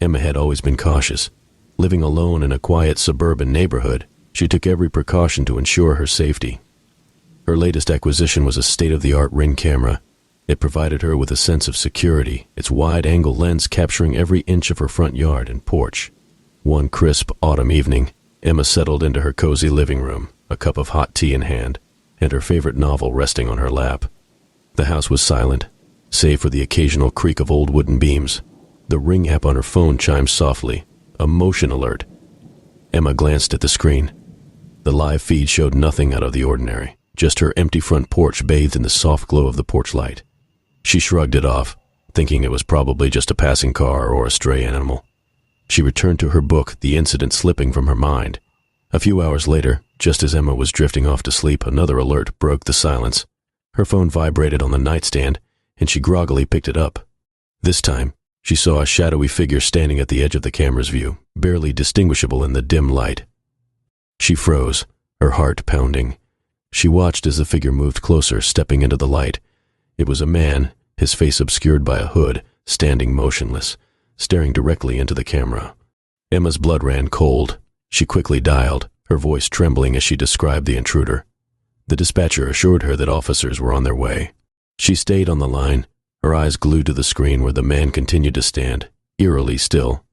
Emma had always been cautious. Living alone in a quiet suburban neighborhood, she took every precaution to ensure her safety. Her latest acquisition was a state-of-the-art Ring camera. It provided her with a sense of security, its wide-angle lens capturing every inch of her front yard and porch. One crisp autumn evening, Emma settled into her cozy living room, a cup of hot tea in hand, and her favorite novel resting on her lap. The house was silent, save for the occasional creak of old wooden beams. The Ring app on her phone chimed softly, a motion alert. Emma glanced at the screen. The live feed showed nothing out of the ordinary, just her empty front porch bathed in the soft glow of the porch light. She shrugged it off, thinking it was probably just a passing car or a stray animal. She returned to her book, the incident slipping from her mind. A few hours later, just as Emma was drifting off to sleep, another alert broke the silence. Her phone vibrated on the nightstand, and she groggily picked it up. This time, she saw a shadowy figure standing at the edge of the camera's view, barely distinguishable in the dim light. She froze, her heart pounding. She watched as the figure moved closer, stepping into the light. It was a man, his face obscured by a hood, standing motionless, staring directly into the camera. Emma's blood ran cold. She quickly dialed, her voice trembling as she described the intruder. The dispatcher assured her that officers were on their way. She stayed on the line, her eyes glued to the screen where the man continued to stand, eerily still.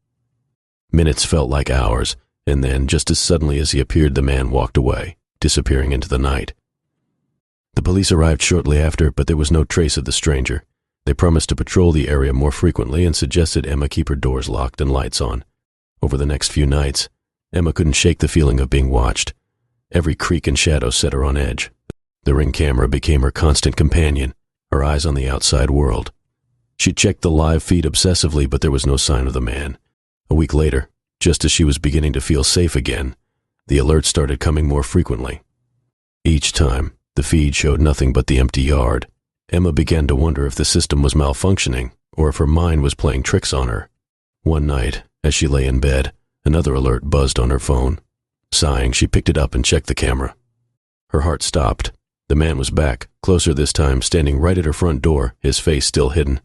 Minutes felt like hours, and then, just as suddenly as he appeared, the man walked away, disappearing into the night. The police arrived shortly after, but there was no trace of the stranger. They promised to patrol the area more frequently and suggested Emma keep her doors locked and lights on. Over the next few nights, Emma couldn't shake the feeling of being watched. Every creak and shadow set her on edge. The Ring camera became her constant companion, her eyes on the outside world. She checked the live feed obsessively, but there was no sign of the man. A week later, just as she was beginning to feel safe again, the alerts started coming more frequently. Each time, the feed showed nothing but the empty yard. Emma began to wonder if the system was malfunctioning or if her mind was playing tricks on her. One night, as she lay in bed, another alert buzzed on her phone. Sighing, she picked it up and checked the camera. Her heart stopped. The man was back, closer this time, standing right at her front door, his face still hidden.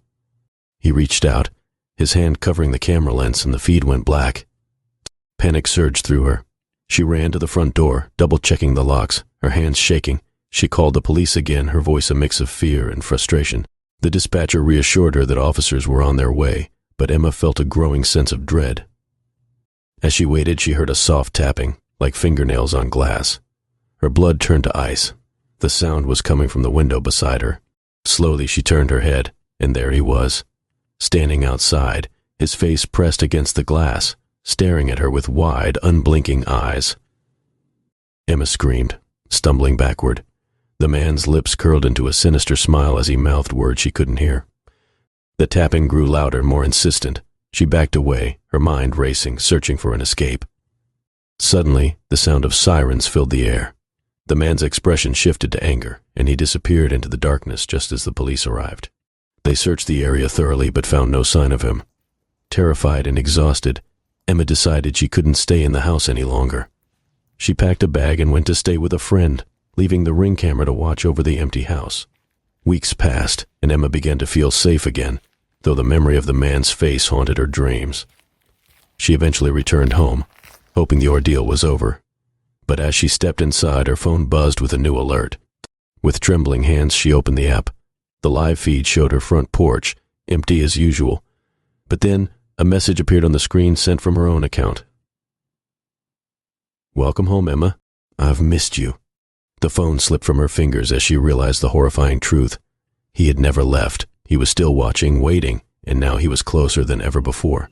He reached out, his hand covering the camera lens, and the feed went black. Panic surged through her. She ran to the front door, double-checking the locks, her hands shaking. She called the police again, her voice a mix of fear and frustration. The dispatcher reassured her that officers were on their way, but Emma felt a growing sense of dread. As she waited, she heard a soft tapping, like fingernails on glass. Her blood turned to ice. The sound was coming from the window beside her. Slowly she turned her head, and there he was, standing outside, his face pressed against the glass, staring at her with wide, unblinking eyes. Emma screamed, stumbling backward. The man's lips curled into a sinister smile as he mouthed words she couldn't hear. The tapping grew louder, more insistent. She backed away, her mind racing, searching for an escape. Suddenly, the sound of sirens filled the air. The man's expression shifted to anger, and he disappeared into the darkness just as the police arrived. They searched the area thoroughly but found no sign of him. Terrified and exhausted, Emma decided she couldn't stay in the house any longer. She packed a bag and went to stay with a friend, leaving the Ring camera to watch over the empty house. Weeks passed, and Emma began to feel safe again, though the memory of the man's face haunted her dreams. She eventually returned home, hoping the ordeal was over. But as she stepped inside, her phone buzzed with a new alert. With trembling hands, she opened the app. The live feed showed her front porch, empty as usual. But then, a message appeared on the screen sent from her own account. "Welcome home, Emma. I've missed you." The phone slipped from her fingers as she realized the horrifying truth. He had never left. He was still watching, waiting, and now he was closer than ever before.